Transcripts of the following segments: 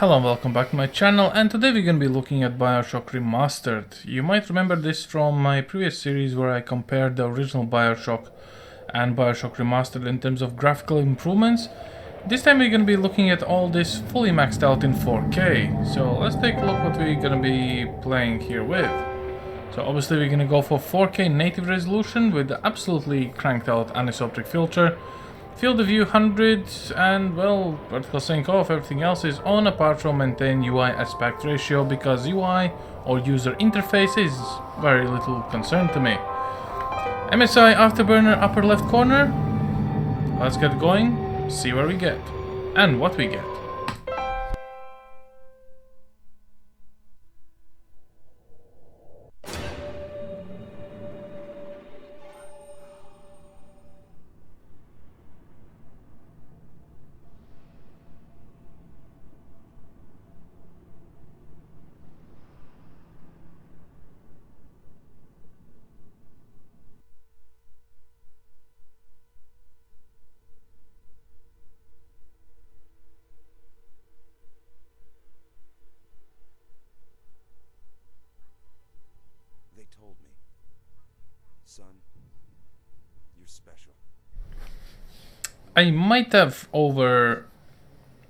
Hello and welcome back to my channel, and today we're going to be looking at BioShock Remastered. You might remember this from my previous series where I compared the original BioShock and BioShock Remastered in terms of graphical improvements. This time we're going to be looking at all this fully maxed out in 4K. So let's take a look what we're going to be playing here with. So obviously we're going to go for 4K native resolution with the absolutely cranked out anisotropic filter. Field of view 100, and well, vertical sync off, everything else is on apart from maintain UI aspect ratio, because UI or user interface is very little concern to me. MSI afterburner upper left corner. Let's get going, see where we get and what we get. They told me, son, you're special. I might have over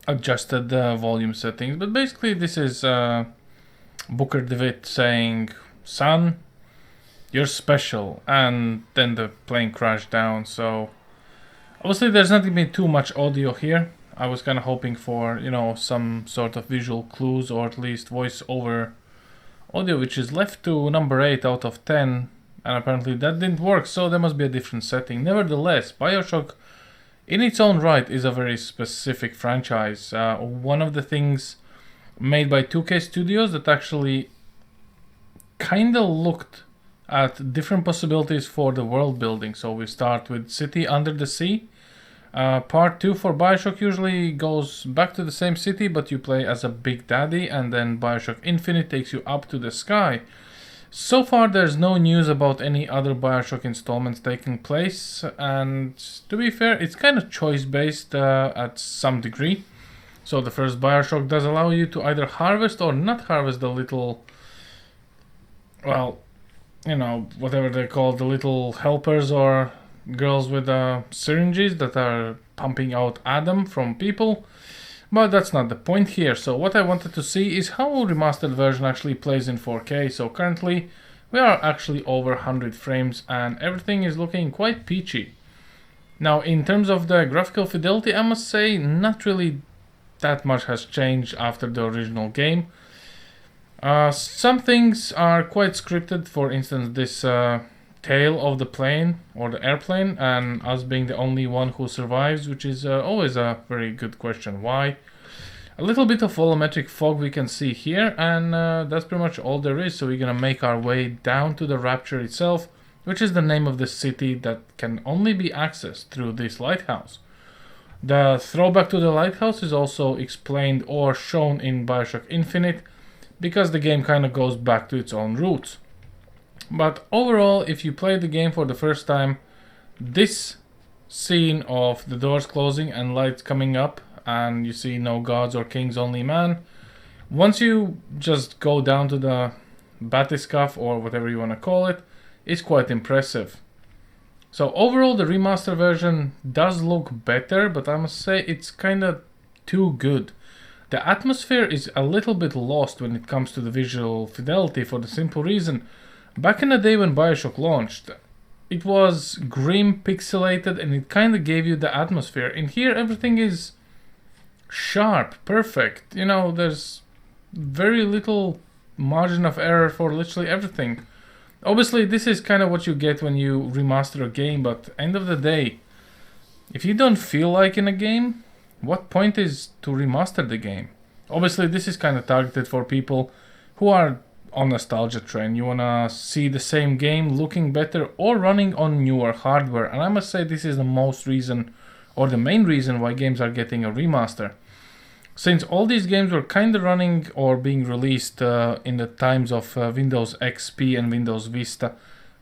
adjusted the volume settings, but basically this is Booker DeWitt saying, son, you're special, and then the plane crashed down. So obviously there's not going to be too much audio here. I was kind of hoping for, you know, some sort of visual clues or at least voice over audio, which is left to number 8 out of 10, and apparently that didn't work, so there must be a different setting. Nevertheless, BioShock in its own right is a very specific franchise. One of the things made by 2K Studios that actually kinda looked at different possibilities for the world building. So we start with City Under the Sea. Part 2 for BioShock usually goes back to the same city, but you play as a Big Daddy, and then BioShock Infinite takes you up to the sky. So far there's no news about any other BioShock installments taking place, and to be fair, it's kind of choice based at some degree. So the first BioShock does allow you to either harvest or not harvest the little, well, you know, whatever they're called, the little helpers or girls with syringes that are pumping out Adam from people, but that's not the point here. So what I wanted to see is how a remastered version actually plays in 4K. So currently we are actually over 100 frames and everything is looking quite peachy. Now in terms of the graphical fidelity, I must say not really that much has changed after the original game. Some things are quite scripted, for instance this tail of the plane or the airplane, and us being the only one who survives, which is always a very good question. Why? A little bit of volumetric fog we can see here, and that's pretty much all there is. So we're gonna make our way down to the Rapture itself, which is the name of the city that can only be accessed through this lighthouse. The throwback to the lighthouse is also explained or shown in BioShock Infinite, because the game kind of goes back to its own roots. But overall, if you play the game for the first time, this scene of the doors closing and lights coming up and you see no gods or kings, only man, once you just go down to the batiscaf or whatever you want to call it, it's quite impressive. So overall the remaster version does look better, but I must say it's kind of too good. The atmosphere is a little bit lost when it comes to the visual fidelity, for the simple reason, back in the day when BioShock launched, it was grim, pixelated, and it kind of gave you the atmosphere. In here, everything is sharp, perfect. You know, there's very little margin of error for literally everything. Obviously, this is kind of what you get when you remaster a game, but end of the day, if you don't feel like in a game, what point is to remaster the game? Obviously, this is kind of targeted for people who are on nostalgia train. You wanna see the same game looking better or running on newer hardware, and I must say this is the most reason or the main reason why games are getting a remaster. Since all these games were kind of running or being released in the times of Windows XP and Windows Vista,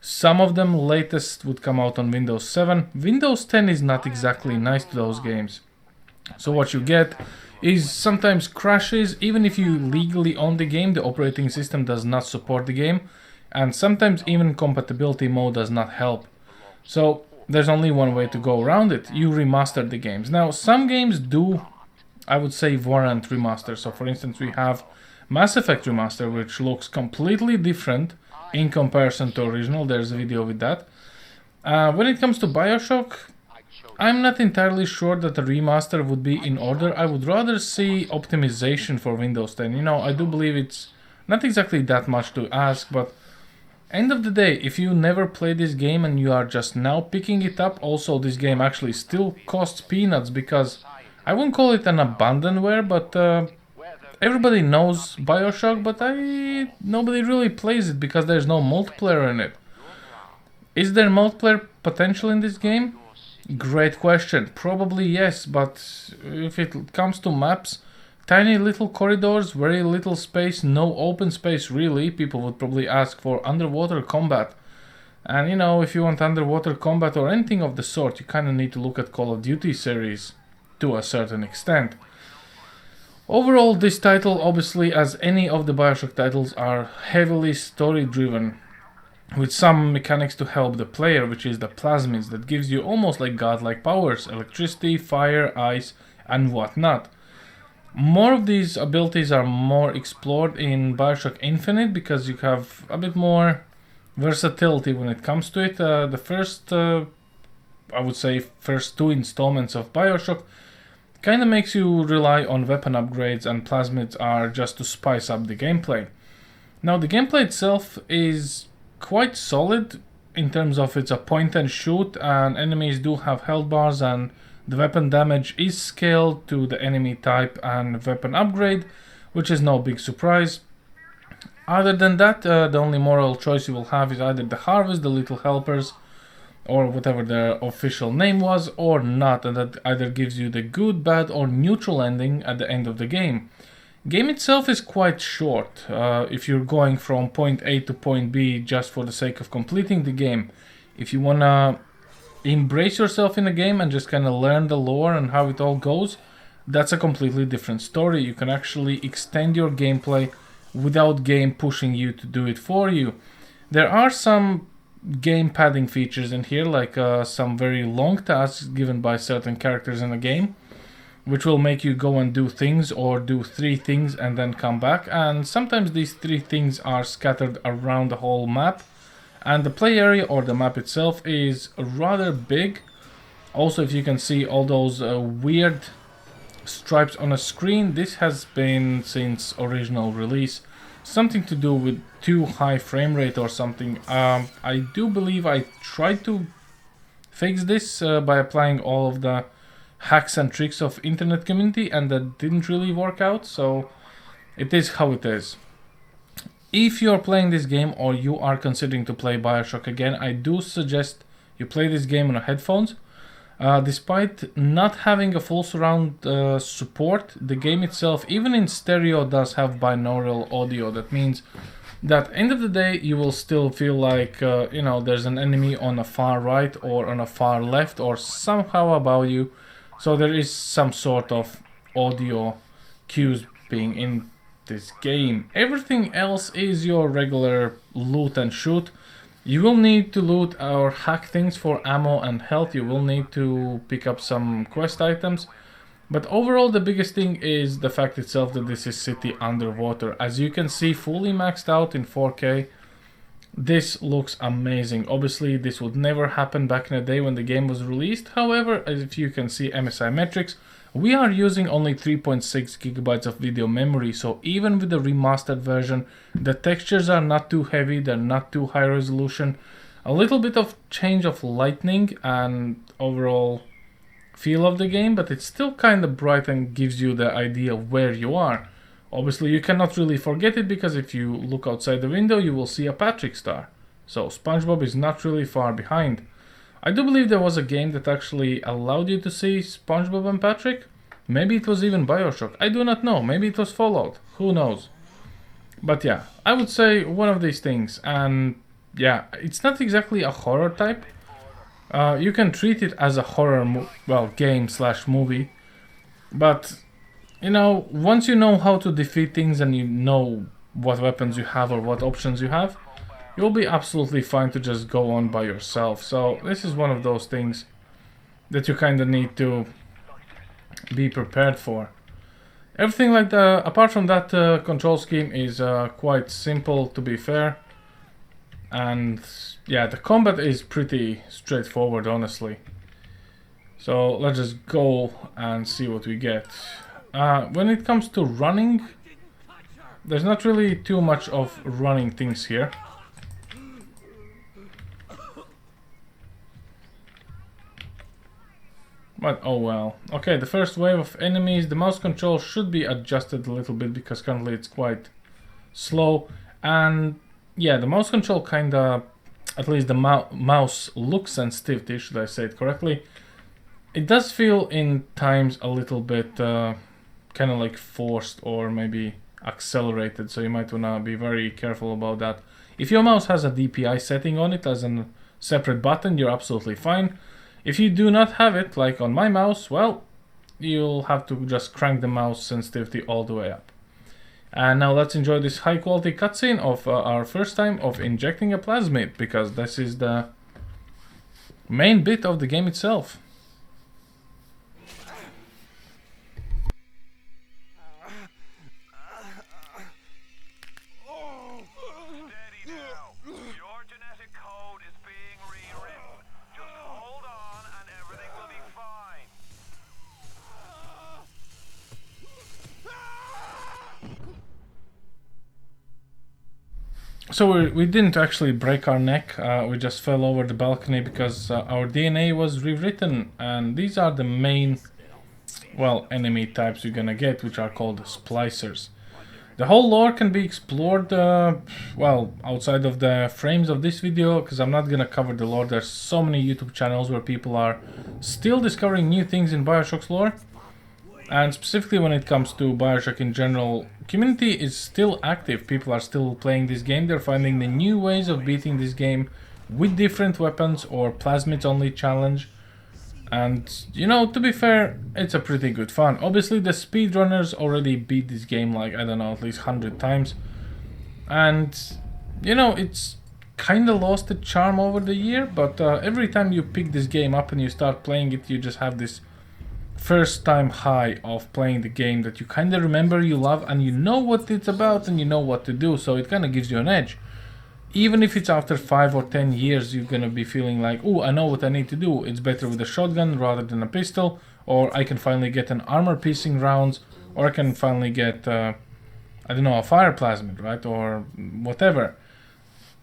some of them latest would come out on Windows 7. Windows 10 is not exactly nice to those games. So what you get is sometimes crashes. Even if you legally own the game, the operating system does not support the game, and sometimes even compatibility mode does not help. So there's only one way to go around it. You remaster the games. Now some games do, I would say, warrant remaster. So for instance, we have Mass Effect Remaster, which looks completely different in comparison to original. There's a video with that. When it comes to BioShock, I'm not entirely sure that a remaster would be in order. I would rather see optimization for Windows 10. You know, I do believe it's not exactly that much to ask, but end of the day, if you never played this game and you are just now picking it up, also this game actually still costs peanuts, because I wouldn't call it an abandonware, but everybody knows BioShock, but nobody really plays it because there's no multiplayer in it. Is there multiplayer potential in this game? Great question. Probably yes, but if it comes to maps, tiny little corridors, very little space, no open space really, people would probably ask for underwater combat. And you know, if you want underwater combat or anything of the sort, you kind of need to look at Call of Duty series to a certain extent. Overall, this title, obviously, as any of the BioShock titles, are heavily story driven, with some mechanics to help the player, which is the plasmids, that gives you almost like godlike powers: electricity, fire, ice, and whatnot. More of these abilities are more explored in BioShock Infinite, because you have a bit more versatility when it comes to it. The first, I would say, first two installments of BioShock kind of makes you rely on weapon upgrades, and plasmids are just to spice up the gameplay. Now, the gameplay itself is quite solid in terms of it's a point and shoot, and enemies do have health bars, and the weapon damage is scaled to the enemy type and weapon upgrade, which is no big surprise. Other than that, the only moral choice you will have is either the Harvest, the Little Helpers, or whatever their official name was, or not, and that either gives you the good, bad, or neutral ending at the end of the game. Game itself is quite short. If you're going from point A to point B just for the sake of completing the game, if you wanna embrace yourself in a game and just kind of learn the lore and how it all goes, that's a completely different story. You can actually extend your gameplay without game pushing you to do it for you. There are some game padding features in here, like some very long tasks given by certain characters in the game, which will make you go and do things, or do 3 things and then come back, and sometimes these 3 things are scattered around the whole map, and the play area or the map itself is rather big. Also, if you can see all those weird stripes on a screen, this has been since original release, something to do with too high frame rate or something. I do believe I tried to fix this by applying all of the hacks and tricks of internet community, and that didn't really work out, so it is how it is. If you're playing this game or you are considering to play BioShock again, I do suggest you play this game on headphones. Despite not having a full surround support, the game itself, even in stereo, does have binaural audio. That means that end of the day you will still feel like there's an enemy on a far right or on a far left or somehow above you. So there is some sort of audio cues being in this game. Everything else is your regular loot and shoot. You will need to loot or hack things for ammo and health. You will need to pick up some quest items. But overall, the biggest thing is the fact itself that this is city underwater. As you can see, fully maxed out in 4K. This looks amazing. Obviously, this would never happen back in the day when the game was released. However, as if you can see MSI metrics, we are using only 3.6 gigabytes of video memory, so even with the remastered version, the textures are not too heavy, they're not too high resolution. A little bit of change of lighting and overall feel of the game, but it's still kind of bright and gives you the idea of where you are. Obviously, you cannot really forget it, because if you look outside the window, you will see a Patrick star. So SpongeBob is not really far behind. I do believe there was a game that actually allowed you to see SpongeBob and Patrick. Maybe it was even BioShock. I do not know. Maybe it was Fallout. Who knows? But yeah, I would say one of these things. And yeah, it's not exactly a horror type. You can treat it as a horror game/movie. But, you know, once you know how to defeat things and you know what weapons you have or what options you have, you'll be absolutely fine to just go on by yourself. So this is one of those things that you kind of need to be prepared for. Everything like the, apart from that control scheme is quite simple, to be fair. And yeah, the combat is pretty straightforward, honestly. So let's just go and see what we get. When it comes to running, there's not really too much of running things here. But oh well. Okay, the first wave of enemies, the mouse control should be adjusted a little bit because currently it's quite slow. And yeah, the mouse control kinda, at least the mouse look sensitivity, should I say it correctly. It does feel in times a little bit kind of like forced or maybe accelerated, so you might wanna be very careful about that. If your mouse has a DPI setting on it as a separate button, you're absolutely fine. If you do not have it, like on my mouse, well, you'll have to just crank the mouse sensitivity all the way up. And now let's enjoy this high quality cutscene of our first time of injecting a plasmid, because this is the main bit of the game itself. Steady now. Your genetic code is being rewritten. Just hold on and everything will be fine. So we didn't actually break our neck, we just fell over the balcony because our DNA was rewritten, and these are the main, well, enemy types you're gonna get, which are called splicers. The whole lore can be explored, well, outside of the frames of this video, because I'm not gonna cover the lore. There's so many YouTube channels where people are still discovering new things in BioShock's lore. And specifically when it comes to BioShock in general, community is still active. People are still playing this game. They're finding the new ways of beating this game with different weapons or plasmids only challenge. And, you know, to be fair, it's a pretty good fun. Obviously, the speedrunners already beat this game like, I don't know, at least 100 times. And, you know, it's kind of lost its charm over the year, but every time you pick this game up and you start playing it, you just have this first time high of playing the game that you kind of remember, you love, and you know what it's about and you know what to do, so it kind of gives you an edge. Even if it's after 5 or 10 years, you're gonna be feeling like, oh, I know what I need to do. It's better with a shotgun rather than a pistol, or I can finally get an armor piercing rounds, or I can finally get I don't know, a fire plasmid, right, or whatever.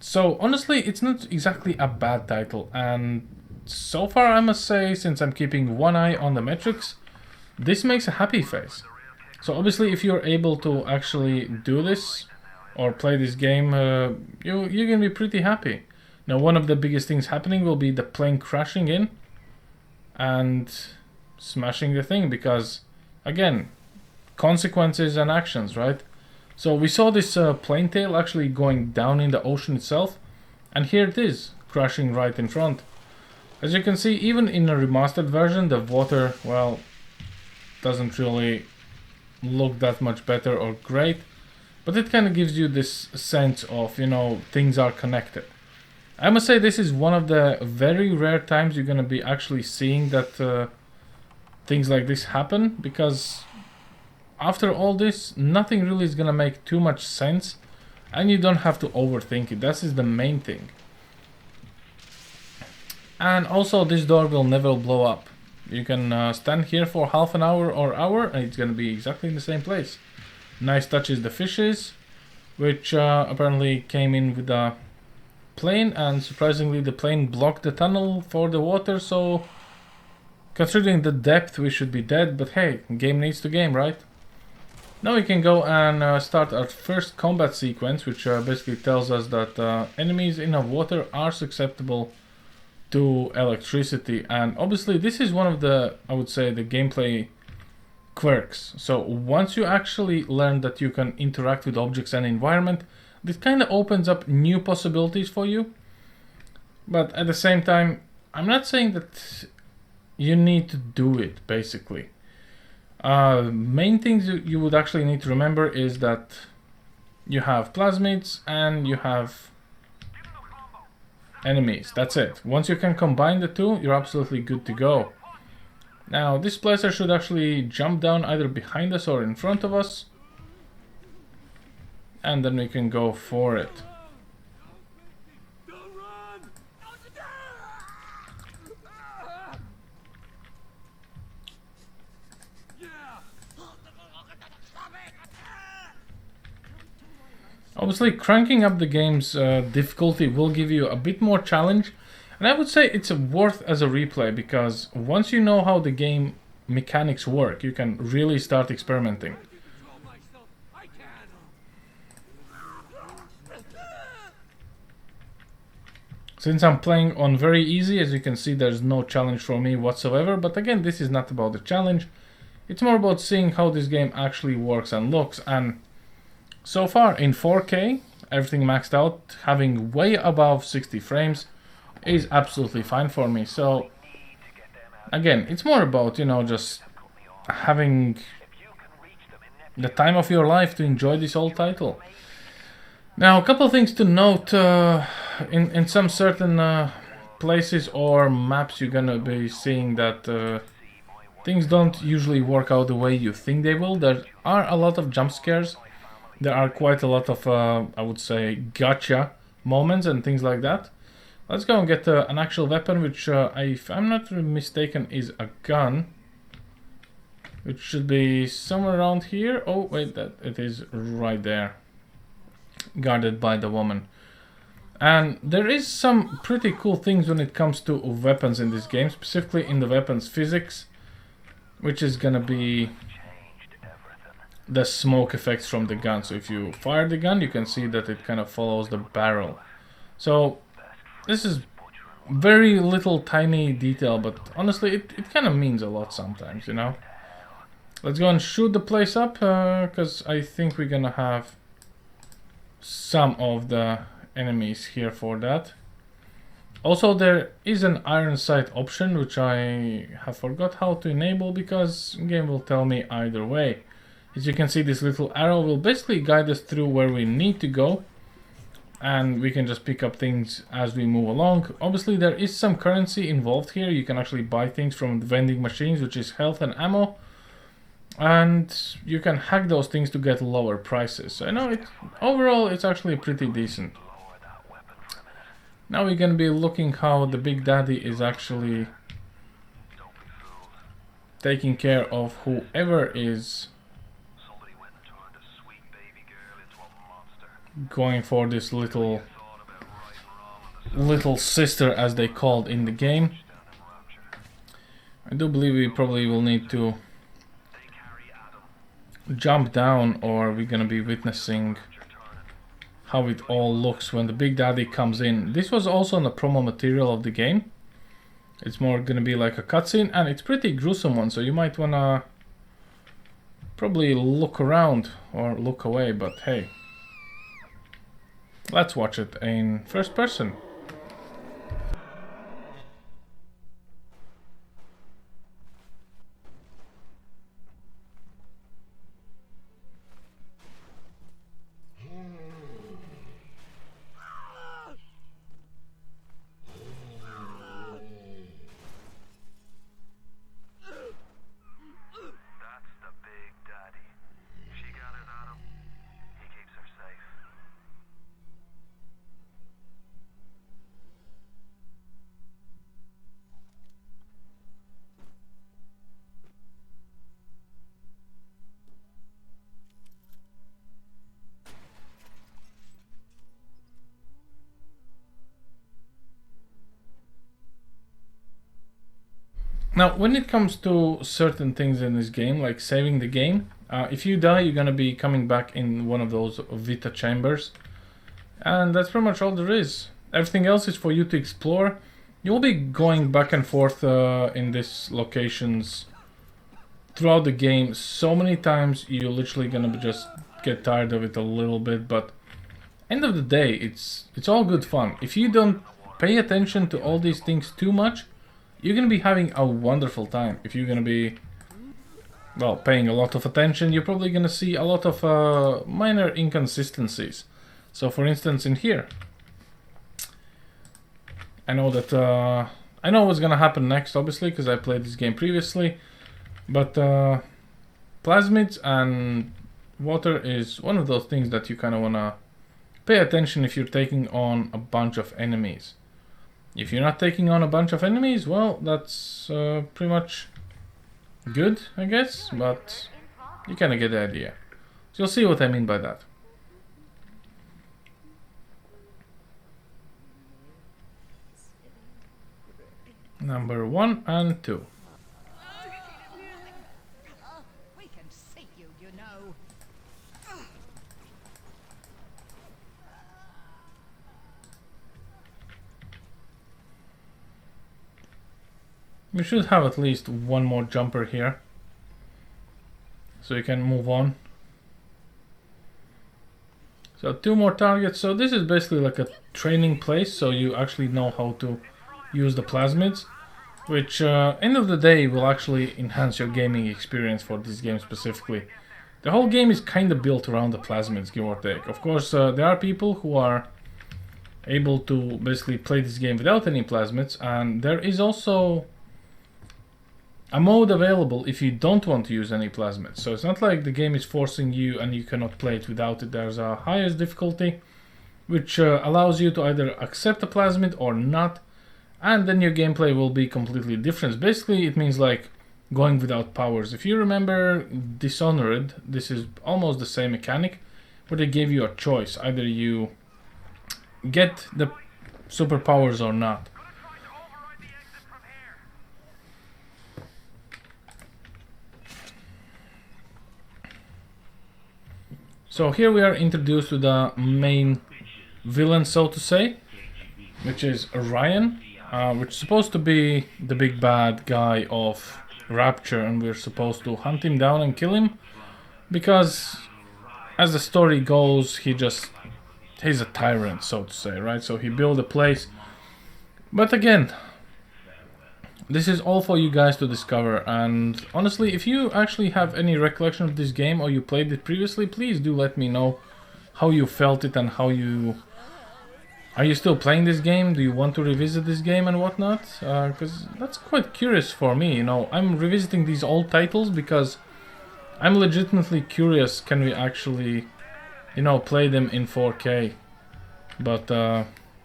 So honestly, it's not exactly a bad title, and so far I must say, since I'm keeping one eye on the metrics, this makes a happy face. So obviously if you're able to actually do this or play this game, you're gonna be pretty happy. Now one of the biggest things happening will be the plane crashing in and smashing the thing, because again, consequences and actions, right? So we saw this plane tail actually going down in the ocean itself, and here it is, crashing right in front. As you can see, even in a remastered version, the water, well, doesn't really look that much better or great, but it kind of gives you this sense of, you know, things are connected. I must say this is one of the very rare times you're going to be actually seeing that things like this happen, because after all this, nothing really is going to make too much sense, and you don't have to overthink it. That is the main thing. And also, this door will never blow up. You can stand here for half an hour or hour and it's gonna be exactly in the same place. Nice touch is the fishes, which apparently came in with the plane, and surprisingly the plane blocked the tunnel for the water, so considering the depth we should be dead, but hey, game needs to game, right? Now we can go and start our first combat sequence, which basically tells us that enemies in the water are susceptible to electricity, and obviously this is one of the, I would say, the gameplay quirks. So once you actually learn that you can interact with objects and environment, this kind of opens up new possibilities for you. But at the same time, I'm not saying that you need to do it, basically. Main things you would actually need to remember is that you have plasmids and you have enemies. That's it. Once you can combine the two, you're absolutely good to go. Now, this placer should actually jump down either behind us or in front of us. And then we can go for it. Obviously, cranking up the game's difficulty will give you a bit more challenge, and I would say it's worth as a replay, because once you know how the game mechanics work, you can really start experimenting. Since I'm playing on very easy, as you can see, there's no challenge for me whatsoever, but again, this is not about the challenge, it's more about seeing how this game actually works and looks. And so far in 4K, everything maxed out, having way above 60 frames is absolutely fine for me. So again, it's more about, you know, just having the time of your life to enjoy this old title. Now, a couple of things to note. In some certain places or maps, you're gonna be seeing that things don't usually work out the way you think they will. There are a lot of jump scares. There are quite a lot of, I would say, gotcha moments and things like that. Let's go and get an actual weapon, which, if I'm not mistaken, is a gun. Which should be somewhere around here. Oh, wait, that it is right there. Guarded by the woman. And there is some pretty cool things when it comes to weapons in this game, specifically in the weapons physics, which is gonna be the smoke effects from the gun. So if you fire the gun, you can see that it kind of follows the barrel. So this is very little tiny detail, but honestly it kind of means a lot sometimes, you know. Let's go and shoot the place up, because I think we're gonna have some of the enemies here for that. Also, there is an iron sight option, which I have forgot how to enable, because the game will tell me either way. As you can see, this little arrow will basically guide us through where we need to go, and we can just pick up things as we move along. Obviously, there is some currency involved here. You can actually buy things from the vending machines, which is health and ammo, and you can hack those things to get lower prices. So I know overall it's actually pretty decent. Now we're gonna be looking how the Big Daddy is actually taking care of whoever is going for this little sister, as they called in the game. I do believe we probably will need to jump down, or we're gonna be witnessing how it all looks when the Big Daddy comes in. This was also on the promo material of the game. It's more gonna be like a cutscene, and it's pretty gruesome one, so you might wanna probably look around or look away, but hey, let's watch it in first person. That's the Big Daddy. She gathers at him. He keeps her safe. Now, when it comes to certain things in this game, like saving the game, if you die, you're gonna be coming back in one of those Vita chambers. And that's pretty much all there is. Everything else is for you to explore. You'll be going back and forth in these locations throughout the game so many times, you're literally gonna just get tired of it a little bit, but end of the day, it's all good fun. If you don't pay attention to all these things too much, you're gonna be having a wonderful time. If you're gonna be well, paying a lot of attention, you're probably gonna see a lot of minor inconsistencies. So for instance in here, I know that I know what's gonna happen next, obviously, because I played this game previously, but plasmids and water is one of those things that you kind of wanna pay attention if you're taking on a bunch of enemies. If you're not taking on a bunch of enemies, well, that's pretty much good, I guess, but you kind of get the idea. So you'll see what I mean by that. Number 1 and 2. We can see you, you know. We should have at least one more jumper here, so you can move on. So 2 more targets. So this is basically like a training place, so you actually know how to use the plasmids, which end of the day will actually enhance your gaming experience for this game specifically. The whole game is kind of built around the plasmids, give or take. Of course, there are people who are able to basically play this game without any plasmids, and there is also a mode available if you don't want to use any plasmids. So it's not like the game is forcing you and you cannot play it without it. There's a highest difficulty, which allows you to either accept a plasmid or not, and then your gameplay will be completely different. Basically, it means like going without powers. If you remember Dishonored, this is almost the same mechanic, where they gave you a choice. Either you get the superpowers or not. So here we are introduced to the main villain, so to say, which is Ryan, which is supposed to be the big bad guy of Rapture, and we're supposed to hunt him down and kill him, because as the story goes, he's a tyrant, so to say, right? So he built a place, but again, this is all for you guys to discover, and honestly, if you actually have any recollection of this game or you played it previously, please do let me know how you felt it and how you... Are you still playing this game? Do you want to revisit this game and whatnot? Because that's quite curious for me, you know. I'm revisiting these old titles because I'm legitimately curious, can we actually, you know, play them in 4K? But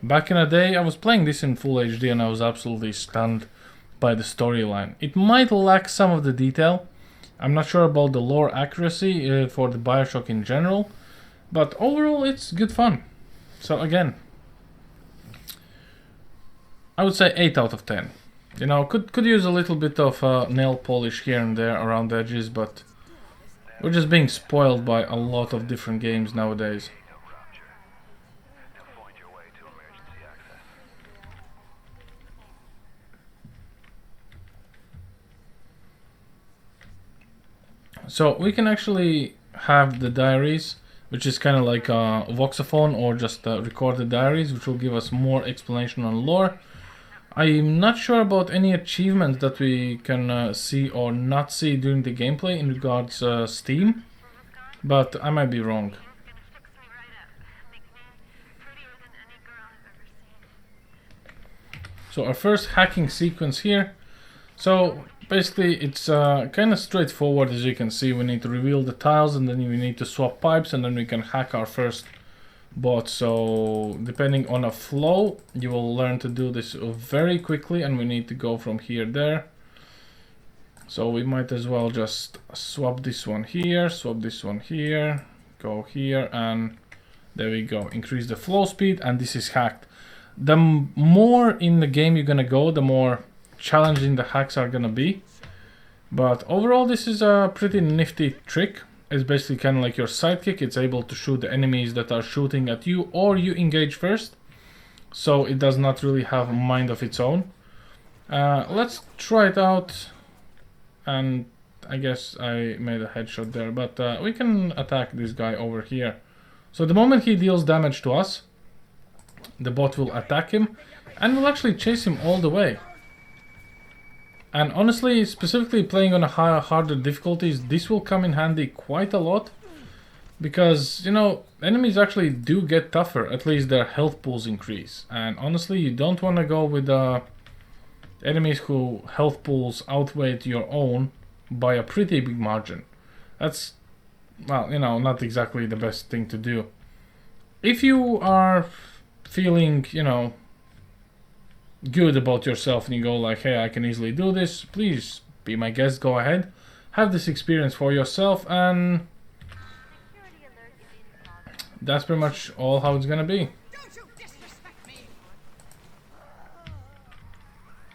back in the day, I was playing this in full HD and I was absolutely stunned by the storyline. It might lack some of the detail. I'm not sure about the lore accuracy for the BioShock in general, but overall it's good fun. So again, I would say 8 out of 10. You know, could use a little bit of nail polish here and there around the edges, but we're just being spoiled by a lot of different games nowadays. So we can actually have the diaries, which is kind of like a voxophone or just recorded diaries, which will give us more explanation on lore. I'm not sure about any achievements that we can see or not see during the gameplay in regards Steam, but I might be wrong. So our first hacking sequence here. So basically it's kind of straightforward. As you can see, we need to reveal the tiles and then we need to swap pipes and then we can hack our first bot. So depending on a flow, you will learn to do this very quickly, and we need to go from here there. So we might as well just swap this one here, swap this one here, go here, and there we go. Increase the flow speed, and this is hacked. The more in the game you're gonna go, the more challenging the hacks are gonna be. But overall, this is a pretty nifty trick. It's basically kind of like your sidekick. It's able to shoot the enemies that are shooting at you, or you engage first. So it does not really have a mind of its own. Let's try it out. And I guess I made a headshot there, but we can attack this guy over here. So the moment he deals damage to us, the bot will attack him and will actually chase him all the way. And honestly, specifically playing on a harder difficulties, this will come in handy quite a lot. Because, you know, enemies actually do get tougher, at least their health pools increase. And honestly, you don't want to go with enemies who health pools outweigh your own by a pretty big margin. That's, well, you know, not exactly the best thing to do. If you are feeling, you know, good about yourself and you go like, hey, I can easily do this, please be my guest, go ahead. Have this experience for yourself, and that's pretty much all how it's gonna be. Don't you disrespect me!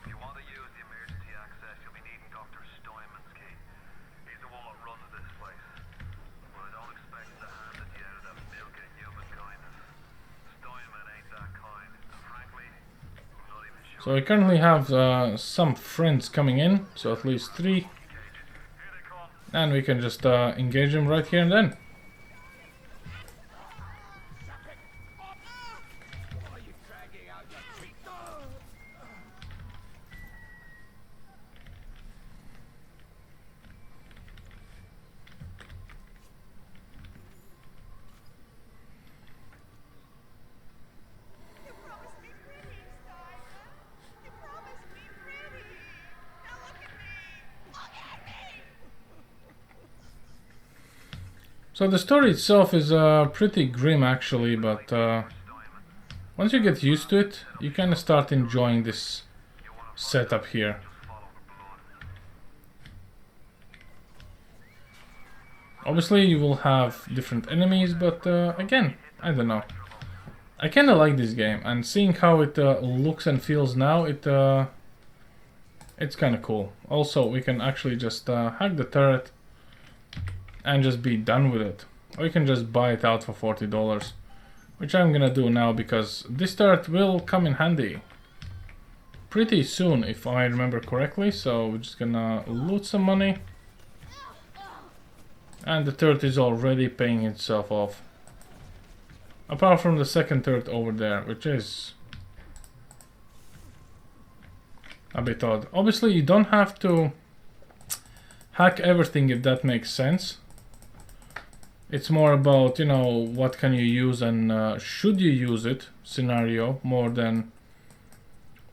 If you want to use the emergency access, you'll be needing Dr. Steinman's key. He's the one that runs this place. But I don't expect him to hand it to you out of milk and human kindness. Steinman ain't that kind. And frankly, I'm not even sure. So we currently have some friends coming in, so at least 3. Here they come. And we can just engage them right here and then. You promised me pretty, Simon. You promised me pretty. Now look at me. Look at me. So the story itself is pretty grim actually, but once you get used to it, you kind of start enjoying this setup here. Obviously you will have different enemies, but again, I don't know. I kind of like this game, and seeing how it looks and feels now, it's kind of cool. Also, we can actually just hack the turret and just be done with it. Or you can just buy it out for $40, which I'm gonna do now because this turret will come in handy pretty soon if I remember correctly. So we're just gonna loot some money, and the turret is already paying itself off. Apart from the second turret over there, which is a bit odd. Obviously you don't have to hack everything, if that makes sense. It's more about, you know, what can you use and should you use it scenario more than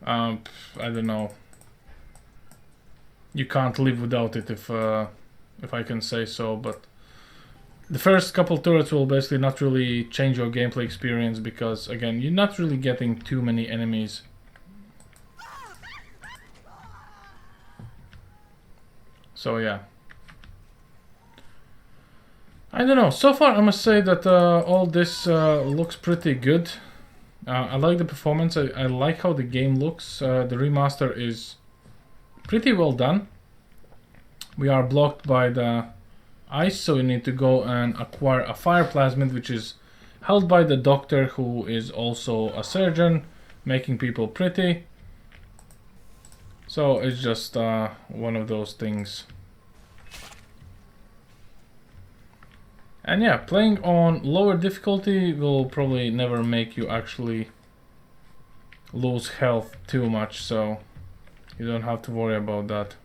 I don't know. You can't live without it if I can say so, but the first couple turrets will basically not really change your gameplay experience because again, you're not really getting too many enemies. So yeah. I don't know, so far I must say that all this looks pretty good. I like the performance, I like how the game looks. The remaster is pretty well done. We are blocked by the ice, so we need to go and acquire a fire plasmid, which is held by the doctor, who is also a surgeon, making people pretty. So it's just one of those things. And yeah, playing on lower difficulty will probably never make you actually lose health too much, so you don't have to worry about that.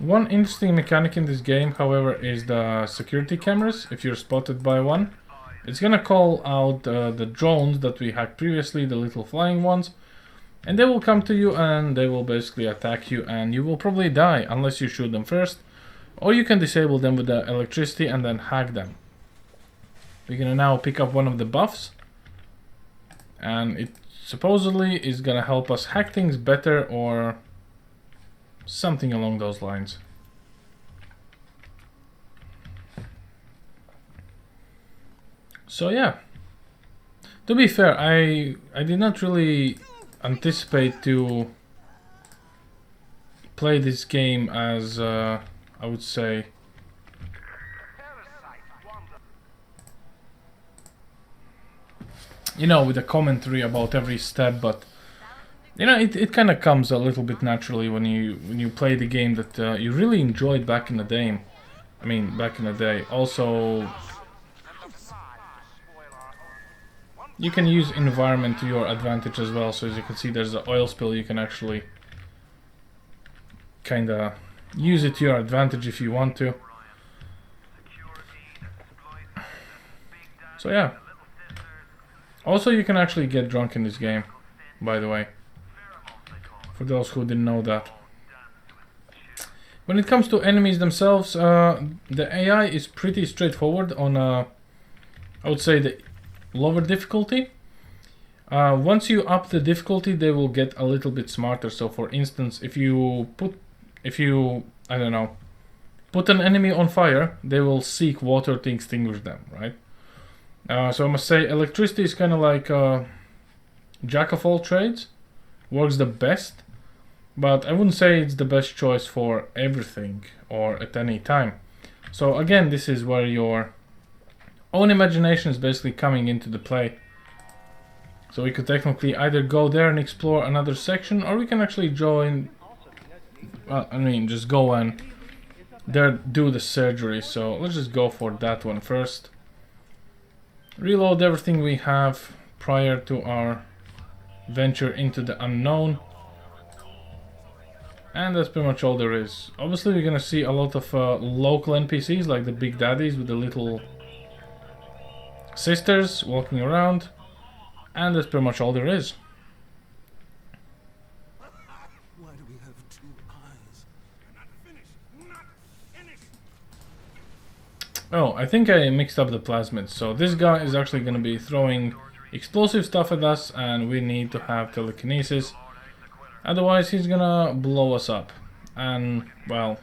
One interesting mechanic in this game, however, is the security cameras. If you're spotted by one, it's gonna call out the drones that we hacked previously, the little flying ones, and they will come to you and they will basically attack you, and you will probably die unless you shoot them first, or you can disable them with the electricity and then hack them. We're gonna now pick up one of the buffs, and it supposedly is gonna help us hack things better or something along those lines. So yeah, to be fair, I did not really anticipate to play this game as I would say you know, with a commentary about every step, but you know, it kind of comes a little bit naturally when you play the game that you really enjoyed back in the day. I mean, back in the day. Also, you can use environment to your advantage as well. So as you can see, there's an oil spill. You can actually kinda use it to your advantage if you want to. So yeah. Also, you can actually get drunk in this game, by the way. For those who didn't know that. When it comes to enemies themselves, the AI is pretty straightforward on, I would say, the lower difficulty. Once you up the difficulty, they will get a little bit smarter. So, for instance, if you I don't know, put an enemy on fire, they will seek water to extinguish them, right? So I must say, electricity is kind of like jack of all trades, works the best, but I wouldn't say it's the best choice for everything or at any time. So again, this is where your own imagination is basically coming into the play. So we could technically either go there and explore another section, or we can actually join, well, I mean, just go and there do the surgery. So let's just go for that one first. Reload everything we have prior to our venture into the unknown. And that's pretty much all there is. Obviously we're gonna see a lot of local NPCs like the big daddies with the little sisters walking around. And that's pretty much all there is. Why do we have two eyes? Not finished. Not finished. Oh, I think I mixed up the plasmids. So this guy is actually going to be throwing explosive stuff at us, and we need to have telekinesis. Otherwise, he's going to blow us up. And, well,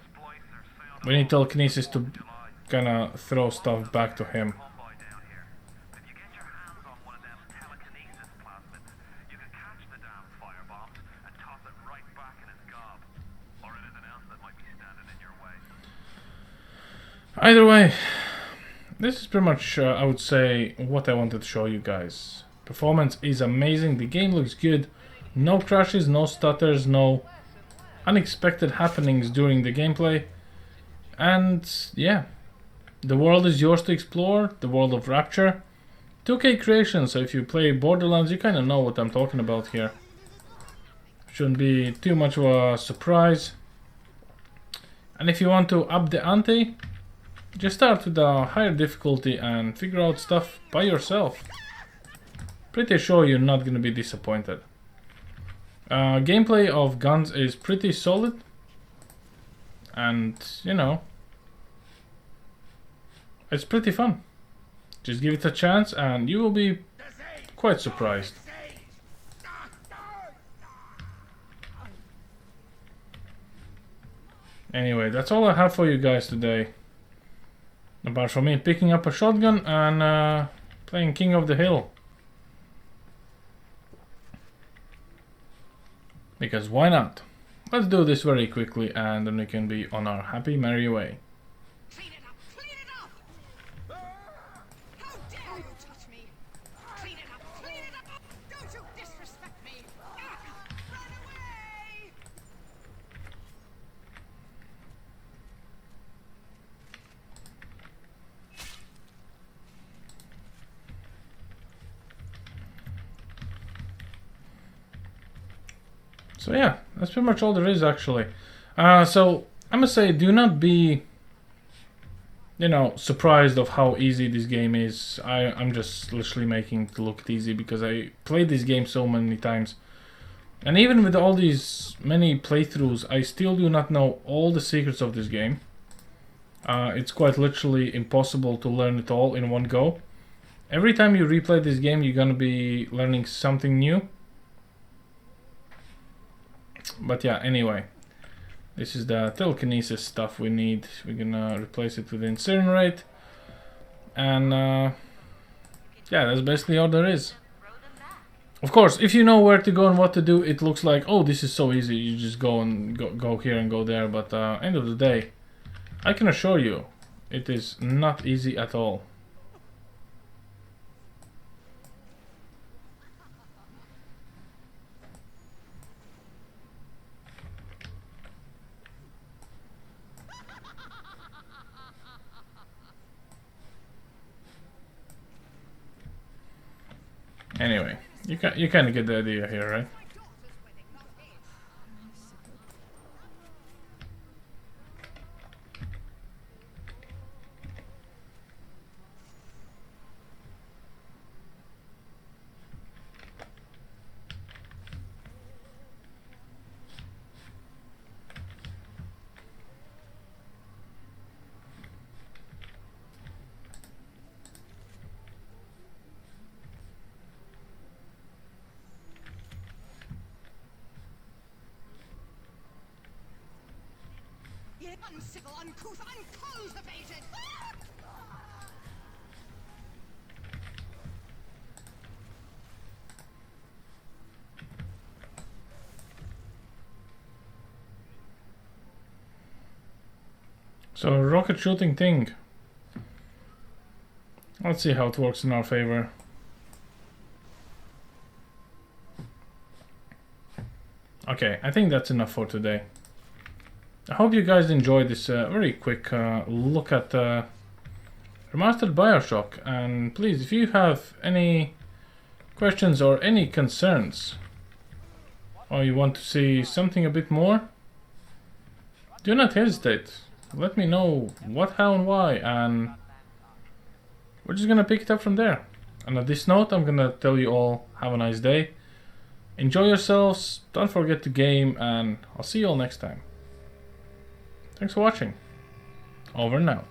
we need telekinesis to kind of throw stuff back to him. If you get your hands on one of them telekinesis plasmids, you can catch the damn firebombs and toss it right back in his gob. Or anything else that might be standing in your way. Either way, this is pretty much, I would say, what I wanted to show you guys. Performance is amazing, the game looks good, no crashes, no stutters, no unexpected happenings during the gameplay. And yeah, the world is yours to explore, the world of Rapture. 2K creation, so if you play Borderlands, you kind of know what I'm talking about here. Shouldn't be too much of a surprise. And if you want to up the ante, just start with a higher difficulty and figure out stuff by yourself. Pretty sure you're not going to be disappointed. Gameplay of guns is pretty solid. And, you know, it's pretty fun. Just give it a chance and you will be quite surprised. Anyway, that's all I have for you guys today. Apart from me picking up a shotgun and playing King of the Hill. Because why not? Let's do this very quickly and then we can be on our happy merry way. Clean it up! Clean it up! How dare you touch me! Clean it up! Clean it up! Don't you disrespect me! Run away! So yeah, that's pretty much all there is actually. So I must say, do not be, you know, surprised of how easy this game is. I'm just literally making it look easy because I played this game so many times. And even with all these many playthroughs, I still do not know all the secrets of this game. It's quite literally impossible to learn it all in one go. Every time you replay this game, you're gonna be learning something new. But yeah, anyway, this is the telekinesis stuff we need. We're gonna replace it with incinerate. And yeah, that's basically all there is. Of course, if you know where to go and what to do, it looks like, oh, this is so easy. You just go and go here and go there. But end of the day, I can assure you, it is not easy at all. Anyway, you kind of get the idea here, right? My daughter's wedding, not his. You uncivil, uncouth, uncultivated! So a rocket shooting thing. Let's see how it works in our favor. Okay, I think that's enough for today. I hope you guys enjoyed this very quick look at remastered BioShock, and please, if you have any questions or any concerns, or you want to see something a bit more, do not hesitate. Let me know what, how, and why, and we're just gonna pick it up from there. And on this note, I'm gonna tell you all, have a nice day, enjoy yourselves, don't forget to game, and I'll see you all next time. Thanks for watching. Over and out.